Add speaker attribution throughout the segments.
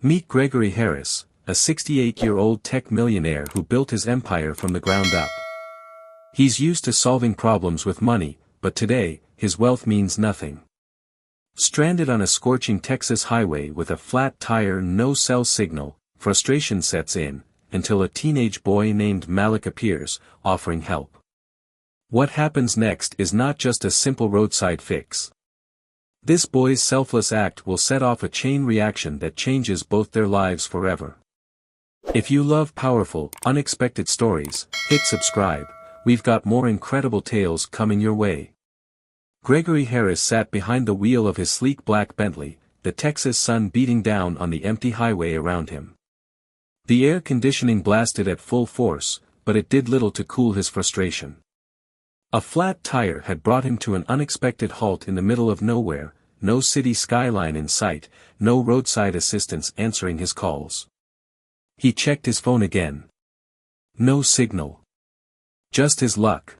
Speaker 1: Meet Gregory Harris, a 68-year-old tech millionaire who built his empire from the ground up. He's used to solving problems with money, but today, his wealth means nothing. Stranded on a scorching Texas highway with a flat tire and no cell signal, frustration sets in, until a teenage boy named Malik appears, offering help. What happens next is not just a simple roadside fix. This boy's selfless act will set off a chain reaction that changes both their lives forever. If you love powerful, unexpected stories, hit subscribe. We've got more incredible tales coming your way. Gregory Harris sat behind the wheel of his sleek black Bentley, the Texas sun beating down on the empty highway around him. The air conditioning blasted at full force, but it did little to cool his frustration. A flat tire had brought him to an unexpected halt in the middle of nowhere, no city skyline in sight, no roadside assistance answering his calls. He checked his phone again. No signal. Just his luck.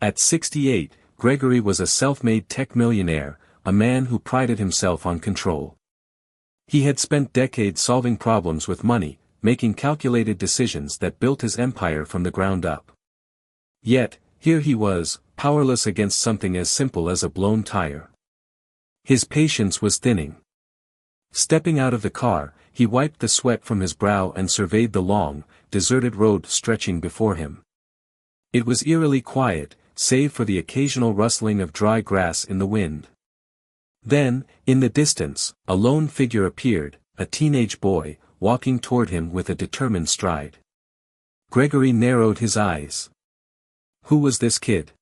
Speaker 1: At 68, Gregory was a self-made tech millionaire, a man who prided himself on control. He had spent decades solving problems with money, making calculated decisions that built his empire from the ground up. Yet, here he was, powerless against something as simple as a blown tire. His patience was thinning. Stepping out of the car, he wiped the sweat from his brow and surveyed the long, deserted road stretching before him. It was eerily quiet, save for the occasional rustling of dry grass in the wind. Then, in the distance, a lone figure appeared, a teenage boy, walking toward him with a determined stride. Gregory narrowed his eyes. Who was this kid?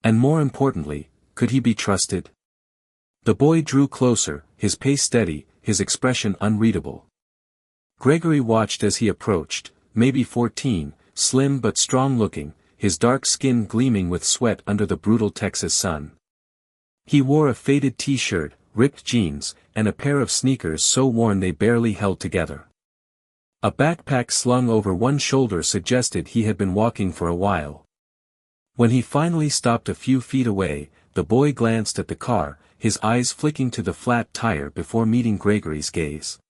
Speaker 1: And more importantly, could he be trusted? The boy drew closer, his pace steady, his expression unreadable. Gregory watched as he approached, maybe 14, slim but strong-looking, his dark skin gleaming with sweat under the brutal Texas sun. He wore a faded t-shirt, ripped jeans, and a pair of sneakers so worn they barely held together. A backpack slung over one shoulder suggested he had been walking for a while. When he finally stopped a few feet away, the boy glanced at the car, his eyes flicking to the flat tire before meeting Gregory's gaze.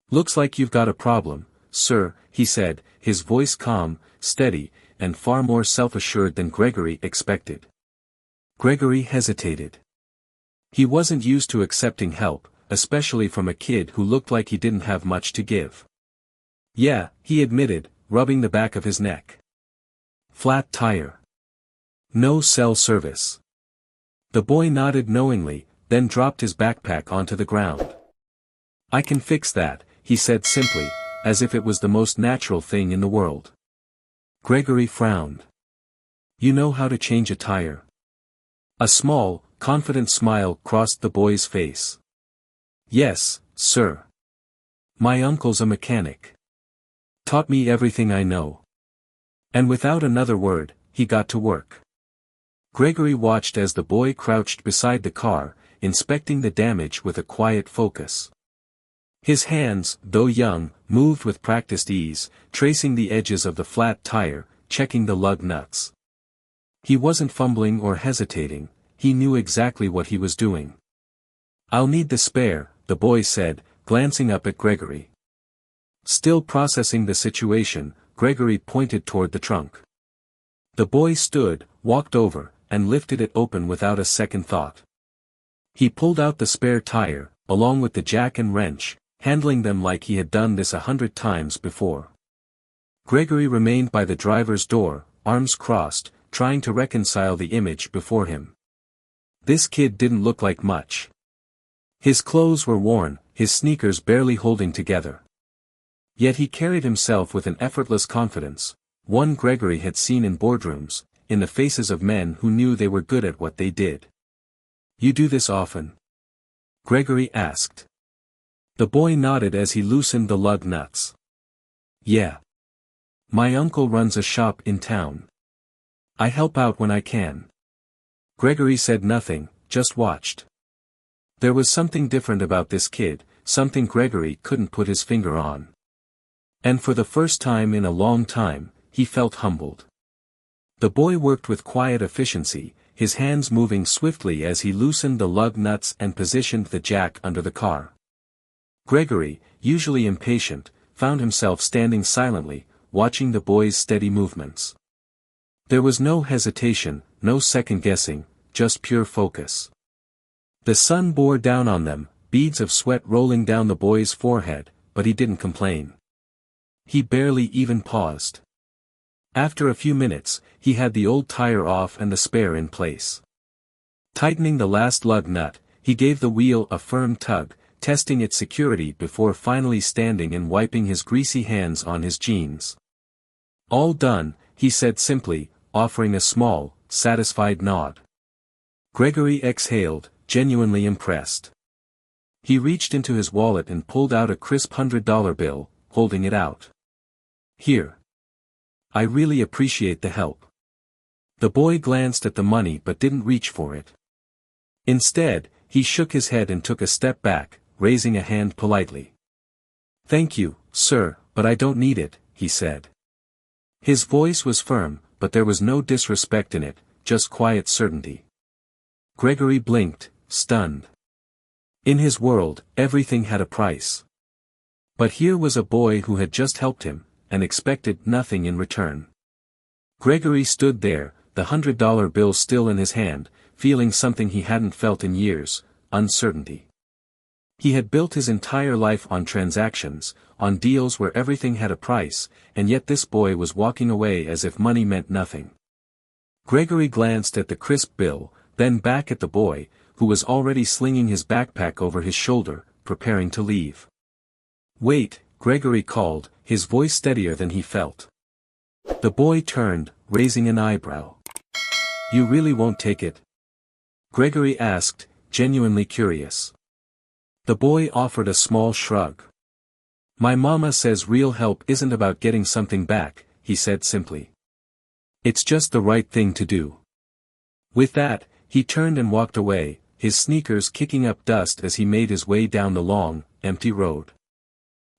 Speaker 1: "Looks like you've got a problem, sir," he said, his voice calm, steady, and far more self-assured than Gregory expected. Gregory hesitated. He wasn't used to accepting help, especially from a kid who looked like he didn't have much to give. "Yeah," he admitted, rubbing the back of his neck. "Flat tire. No cell service." The boy nodded knowingly, then dropped his backpack onto the ground. "I can fix that," he said simply, as if it was the most natural thing in the world. Gregory frowned. "You know how to change a tire?" A small, confident smile crossed the boy's face. "Yes, sir. My uncle's a mechanic. Taught me everything I know." And without another word, he got to work. Gregory watched as the boy crouched beside the car, inspecting the damage with a quiet focus. His hands, though young, moved with practiced ease, tracing the edges of the flat tire, checking the lug nuts. He wasn't fumbling or hesitating, he knew exactly what he was doing. "I'll need the spare," the boy said, glancing up at Gregory. Still processing the situation, Gregory pointed toward the trunk. The boy stood, walked over, and lifted it open without a second thought. He pulled out the spare tire, along with the jack and wrench, handling them like he had done this 100 times before. Gregory remained by the driver's door, arms crossed, trying to reconcile the image before him. This kid didn't look like much. His clothes were worn, his sneakers barely holding together. Yet he carried himself with an effortless confidence, one Gregory had seen in boardrooms, in the faces of men who knew they were good at what they did. "You do this often?" Gregory asked. The boy nodded as he loosened the lug nuts. "Yeah. My uncle runs a shop in town. I help out when I can." Gregory said nothing, just watched. There was something different about this kid, something Gregory couldn't put his finger on. And for the first time in a long time, he felt humbled. The boy worked with quiet efficiency, his hands moving swiftly as he loosened the lug nuts and positioned the jack under the car. Gregory, usually impatient, found himself standing silently, watching the boy's steady movements. There was no hesitation, no second-guessing, just pure focus. The sun bore down on them, beads of sweat rolling down the boy's forehead, but he didn't complain. He barely even paused. After a few minutes, he had the old tire off and the spare in place. Tightening the last lug nut, he gave the wheel a firm tug, testing its security before finally standing and wiping his greasy hands on his jeans. "All done," he said simply, offering a small, satisfied nod. Gregory exhaled, genuinely impressed. He reached into his wallet and pulled out a crisp $100 bill, holding it out. "Here. I really appreciate the help." The boy glanced at the money but didn't reach for it. Instead, he shook his head and took a step back, raising a hand politely. "Thank you, sir, but I don't need it," he said. His voice was firm, but there was no disrespect in it, just quiet certainty. Gregory blinked, stunned. In his world, everything had a price. But here was a boy who had just helped him, and expected nothing in return. Gregory stood there, the $100 bill still in his hand, feeling something he hadn't felt in years, uncertainty. He had built his entire life on transactions, on deals where everything had a price, and yet this boy was walking away as if money meant nothing. Gregory glanced at the crisp bill, then back at the boy, who was already slinging his backpack over his shoulder, preparing to leave. "Wait," Gregory called, his voice steadier than he felt. The boy turned, raising an eyebrow. "You really won't take it?" Gregory asked, genuinely curious. The boy offered a small shrug. "My mama says real help isn't about getting something back," he said simply. "It's just the right thing to do." With that, he turned and walked away, his sneakers kicking up dust as he made his way down the long, empty road.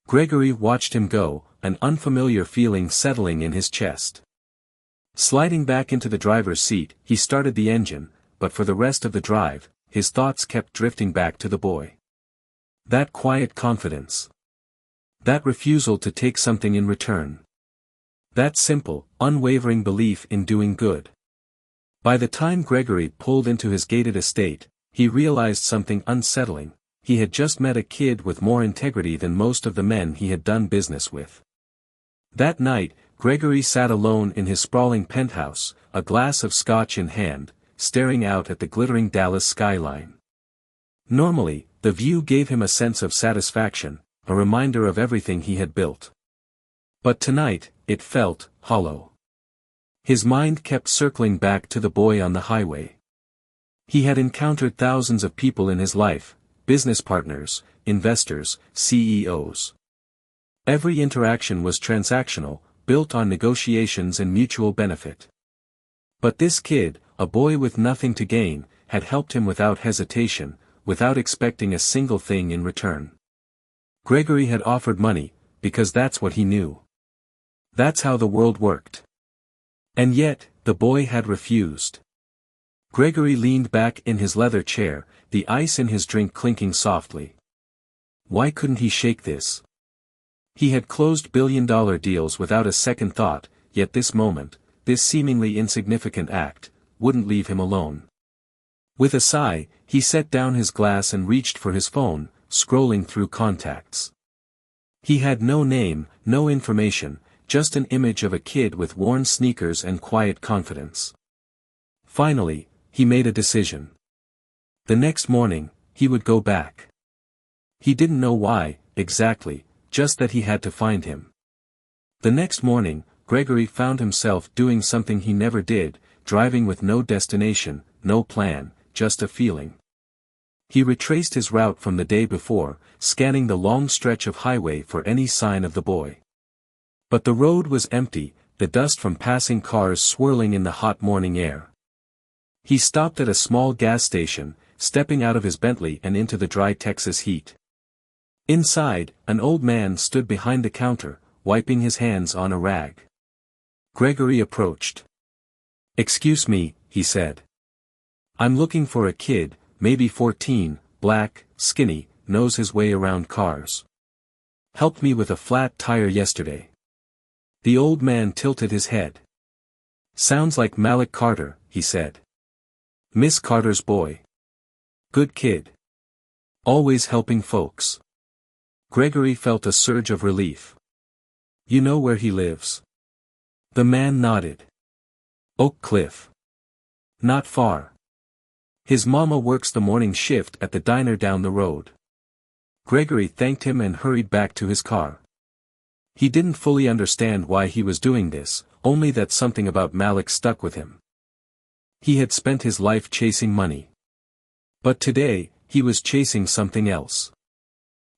Speaker 1: Gregory watched him go, an unfamiliar feeling settling in his chest. Sliding back into the driver's seat, he started the engine, but for the rest of the drive, his thoughts kept drifting back to the boy. That quiet confidence. That refusal to take something in return. That simple, unwavering belief in doing good. By the time Gregory pulled into his gated estate, he realized something unsettling. He had just met a kid with more integrity than most of the men he had done business with. That night, Gregory sat alone in his sprawling penthouse, a glass of scotch in hand, staring out at the glittering Dallas skyline. Normally, the view gave him a sense of satisfaction, a reminder of everything he had built. But tonight, it felt hollow. His mind kept circling back to the boy on the highway. He had encountered thousands of people in his life, business partners, investors, CEOs. Every interaction was transactional, built on negotiations and mutual benefit. But this kid, a boy with nothing to gain, had helped him without hesitation, without expecting a single thing in return. Gregory had offered money, because that's what he knew. That's how the world worked. And yet, the boy had refused. Gregory leaned back in his leather chair, the ice in his drink clinking softly. Why couldn't he shake this? He had closed billion-dollar deals without a second thought, yet this moment, this seemingly insignificant act, wouldn't leave him alone. With a sigh, he set down his glass and reached for his phone, scrolling through contacts. He had no name, no information, just an image of a kid with worn sneakers and quiet confidence. Finally, he made a decision. The next morning, he would go back. He didn't know why, exactly, just that he had to find him. The next morning, Gregory found himself doing something he never did, driving with no destination, no plan, just a feeling. He retraced his route from the day before, scanning the long stretch of highway for any sign of the boy. But the road was empty, the dust from passing cars swirling in the hot morning air. He stopped at a small gas station, stepping out of his Bentley and into the dry Texas heat. Inside, an old man stood behind the counter, wiping his hands on a rag. Gregory approached. "Excuse me," he said. "I'm looking for a kid, maybe 14, black, skinny, knows his way around cars. Helped me with a flat tire yesterday. The old man tilted his head. Sounds like Malik Carter, he said. Miss Carter's boy. Good kid. Always helping folks. Gregory felt a surge of relief. You know where he lives? The man nodded. Oak Cliff. Not far. His mama works the morning shift at the diner down the road. Gregory thanked him and hurried back to his car. He didn't fully understand why he was doing this, only that something about Malik stuck with him. He had spent his life chasing money. But today, he was chasing something else.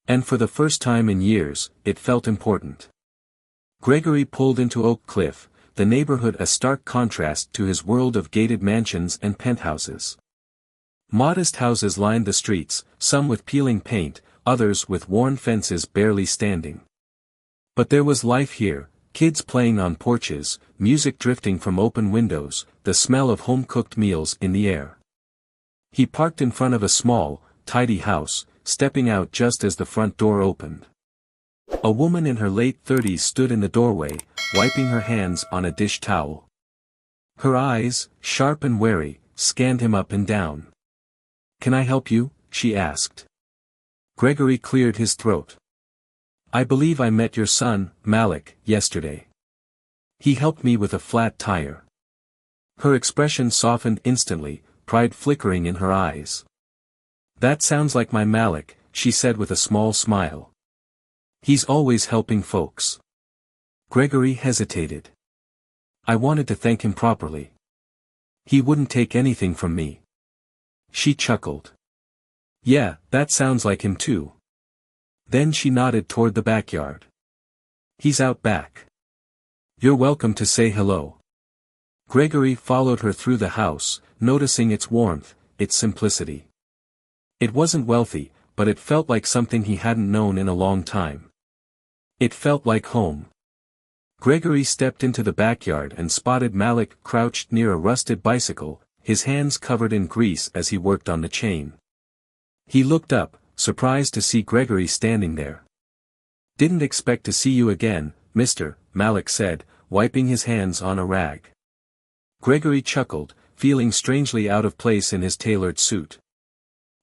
Speaker 1: And for the first time in years, it felt important. Gregory pulled into Oak Cliff, the neighborhood a stark contrast to his world of gated mansions and penthouses. Modest houses lined the streets, some with peeling paint, others with worn fences barely standing. But there was life here, kids playing on porches, music drifting from open windows, the smell of home-cooked meals in the air. He parked in front of a small, tidy house, stepping out just as the front door opened. A woman in her late 30s stood in the doorway, wiping her hands on a dish towel. Her eyes, sharp and wary, scanned him up and down. "Can I help you?" she asked. Gregory cleared his throat. "I believe I met your son, Malik, yesterday. He helped me with a flat tire." Her expression softened instantly, pride flickering in her eyes. "That sounds like my Malik," she said with a small smile. "He's always helping folks." Gregory hesitated. "I wanted to thank him properly. He wouldn't take anything from me." She chuckled. "Yeah, that sounds like him too." Then she nodded toward the backyard. "He's out back. You're welcome to say hello." Gregory followed her through the house, noticing its warmth, its simplicity. It wasn't wealthy, but it felt like something he hadn't known in a long time. It felt like home. Gregory stepped into the backyard and spotted Malik crouched near a rusted bicycle, his hands covered in grease as he worked on the chain. He looked up, surprised to see Gregory standing there. "Didn't expect to see you again, mister," Malik said, wiping his hands on a rag. Gregory chuckled, feeling strangely out of place in his tailored suit.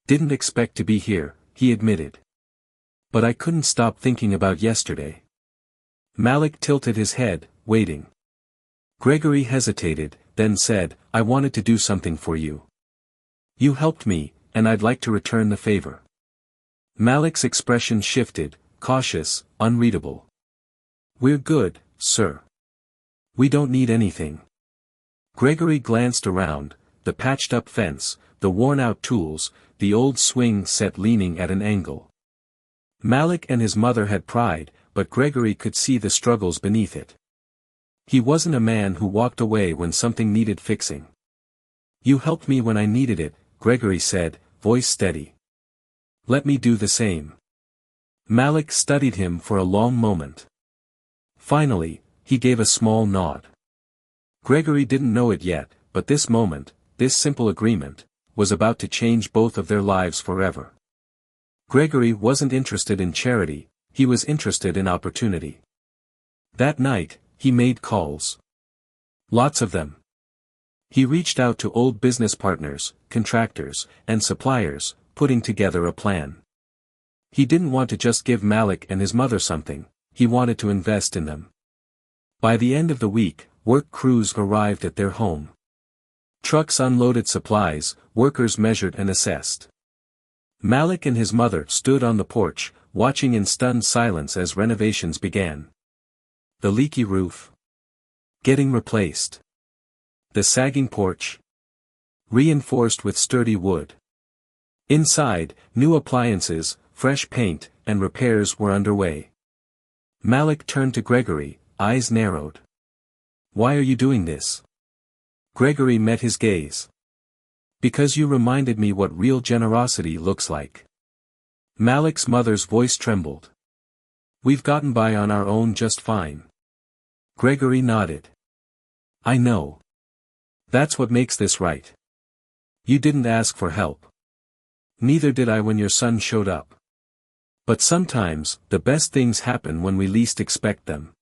Speaker 1: "Didn't expect to be here," he admitted. "But I couldn't stop thinking about yesterday." Malik tilted his head, waiting. Gregory hesitated, then said, "I wanted to do something for you. You helped me, and I'd like to return the favor." Malik's expression shifted, cautious, unreadable. "We're good, sir. We don't need anything." Gregory glanced around, the patched-up fence, the worn-out tools, the old swing set leaning at an angle. Malik and his mother had pride, but Gregory could see the struggles beneath it. He wasn't a man who walked away when something needed fixing. "You helped me when I needed it," Gregory said, voice steady. "Let me do the same." Malik studied him for a long moment. Finally, he gave a small nod. Gregory didn't know it yet, but this moment, this simple agreement, was about to change both of their lives forever. Gregory wasn't interested in charity, he was interested in opportunity. That night, he made calls. Lots of them. He reached out to old business partners, contractors, and suppliers, putting together a plan. He didn't want to just give Malik and his mother something, he wanted to invest in them. By the end of the week, work crews arrived at their home. Trucks unloaded supplies, workers measured and assessed. Malik and his mother stood on the porch, watching in stunned silence as renovations began. The leaky roof. Getting replaced. The sagging porch. Reinforced with sturdy wood. Inside, new appliances, fresh paint, and repairs were underway. Malik turned to Gregory, eyes narrowed. "Why are you doing this?" Gregory met his gaze. "Because you reminded me what real generosity looks like." Malik's mother's voice trembled. "We've gotten by on our own just fine." Gregory nodded. "I know. That's what makes this right. You didn't ask for help. Neither did I when your son showed up. But sometimes, the best things happen when we least expect them.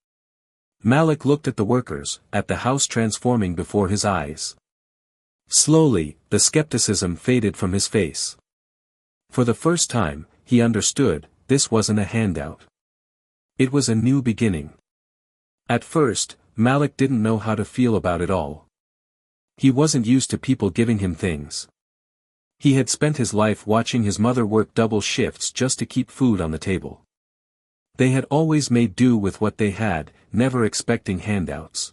Speaker 1: Malik looked at the workers, at the house transforming before his eyes. Slowly, the skepticism faded from his face. For the first time, he understood, this wasn't a handout. It was a new beginning. At first, Malik didn't know how to feel about it all. He wasn't used to people giving him things. He had spent his life watching his mother work double shifts just to keep food on the table. They had always made do with what they had, never expecting handouts.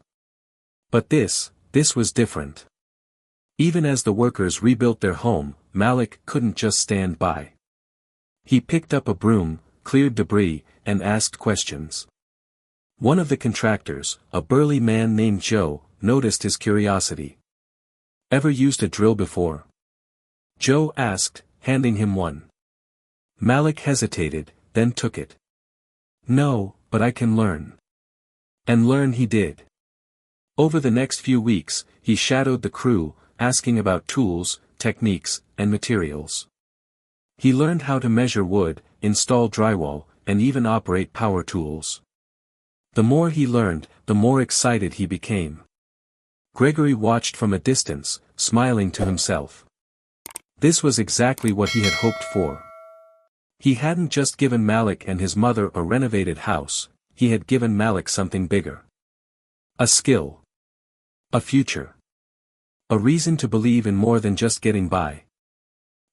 Speaker 1: But this was different. Even as the workers rebuilt their home, Malik couldn't just stand by. He picked up a broom, cleared debris, and asked questions. One of the contractors, a burly man named Joe, noticed his curiosity. "Ever used a drill before?" Joe asked, handing him one. Malik hesitated, then took it. "No, but I can learn." And learn he did. Over the next few weeks, he shadowed the crew, asking about tools, techniques, and materials. He learned how to measure wood, install drywall, and even operate power tools. The more he learned, the more excited he became. Gregory watched from a distance, smiling to himself. This was exactly what he had hoped for. He hadn't just given Malik and his mother a renovated house, he had given Malik something bigger. A skill. A future. A reason to believe in more than just getting by.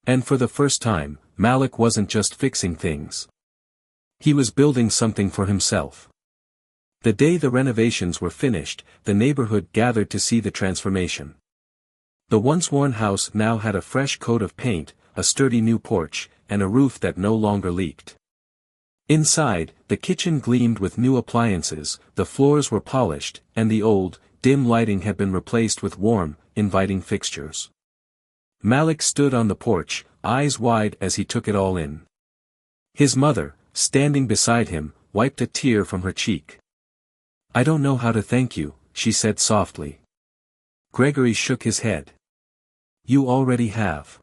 Speaker 1: And for the first time, Malik wasn't just fixing things. He was building something for himself. The day the renovations were finished, the neighborhood gathered to see the transformation. The once-worn house now had a fresh coat of paint, a sturdy new porch, and a roof that no longer leaked. Inside, the kitchen gleamed with new appliances, the floors were polished, and the old, dim lighting had been replaced with warm, inviting fixtures. Malik stood on the porch, eyes wide as he took it all in. His mother, standing beside him, wiped a tear from her cheek. "I don't know how to thank you," she said softly. Gregory shook his head. "You already have."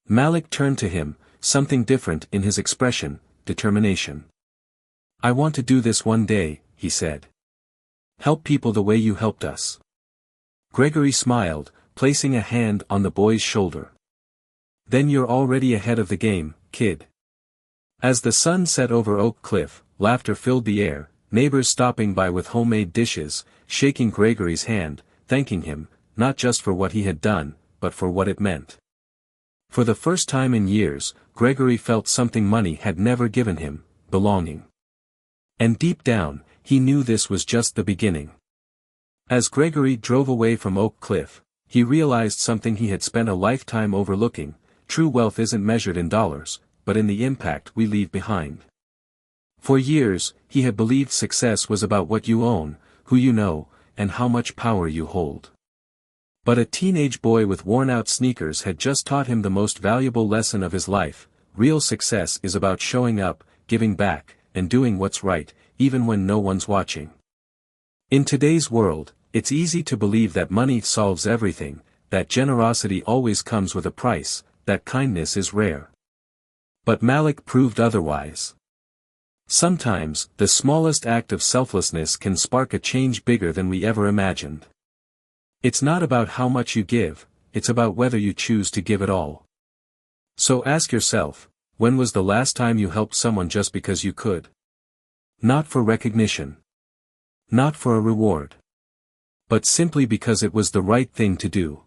Speaker 1: Malik turned to him, something different in his expression, determination. "I want to do this one day," he said. "Help people the way you helped us." Gregory smiled, placing a hand on the boy's shoulder. "Then you're already ahead of the game, kid." As the sun set over Oak Cliff, laughter filled the air, neighbors stopping by with homemade dishes, shaking Gregory's hand, thanking him, not just for what he had done, but for what it meant. For the first time in years, Gregory felt something money had never given him, belonging. And deep down, he knew this was just the beginning. As Gregory drove away from Oak Cliff, he realized something he had spent a lifetime overlooking: true wealth isn't measured in dollars, but in the impact we leave behind. For years, he had believed success was about what you own, who you know, and how much power you hold. But a teenage boy with worn-out sneakers had just taught him the most valuable lesson of his life: real success is about showing up, giving back, and doing what's right, even when no one's watching. In today's world, it's easy to believe that money solves everything, that generosity always comes with a price, that kindness is rare. But Malik proved otherwise. Sometimes, the smallest act of selflessness can spark a change bigger than we ever imagined. It's not about how much you give, it's about whether you choose to give it all. So ask yourself, when was the last time you helped someone just because you could? Not for recognition. Not for a reward. But simply because it was the right thing to do.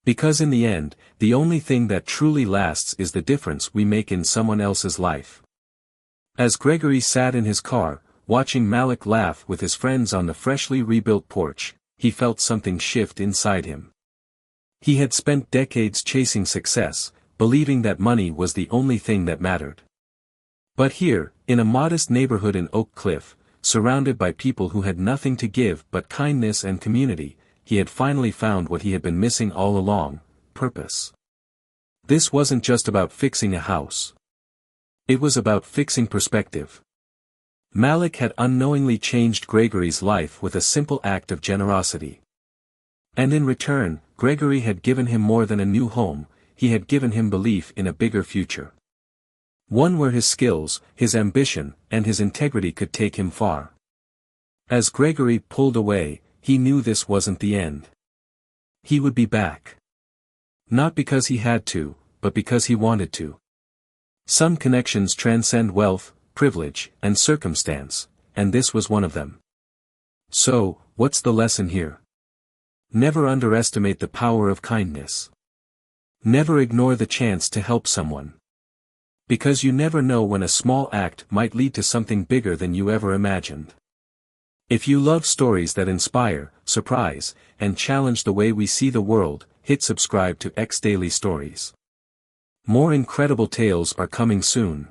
Speaker 1: Because in the end, the only thing that truly lasts is the difference we make in someone else's life. As Gregory sat in his car, watching Malik laugh with his friends on the freshly rebuilt porch, he felt something shift inside him. He had spent decades chasing success, believing that money was the only thing that mattered. But here, in a modest neighborhood in Oak Cliff, surrounded by people who had nothing to give but kindness and community, he had finally found what he had been missing all along: purpose. This wasn't just about fixing a house. It was about fixing perspective. Malik had unknowingly changed Gregory's life with a simple act of generosity. And in return, Gregory had given him more than a new home, he had given him belief in a bigger future. One where his skills, his ambition, and his integrity could take him far. As Gregory pulled away, he knew this wasn't the end. He would be back. Not because he had to, but because he wanted to. Some connections transcend wealth, privilege, and circumstance, and this was one of them. So, what's the lesson here? Never underestimate the power of kindness. Never ignore the chance to help someone. Because you never know when a small act might lead to something bigger than you ever imagined. If you love stories that inspire, surprise, and challenge the way we see the world, hit subscribe to Daily Stories. More incredible tales are coming soon.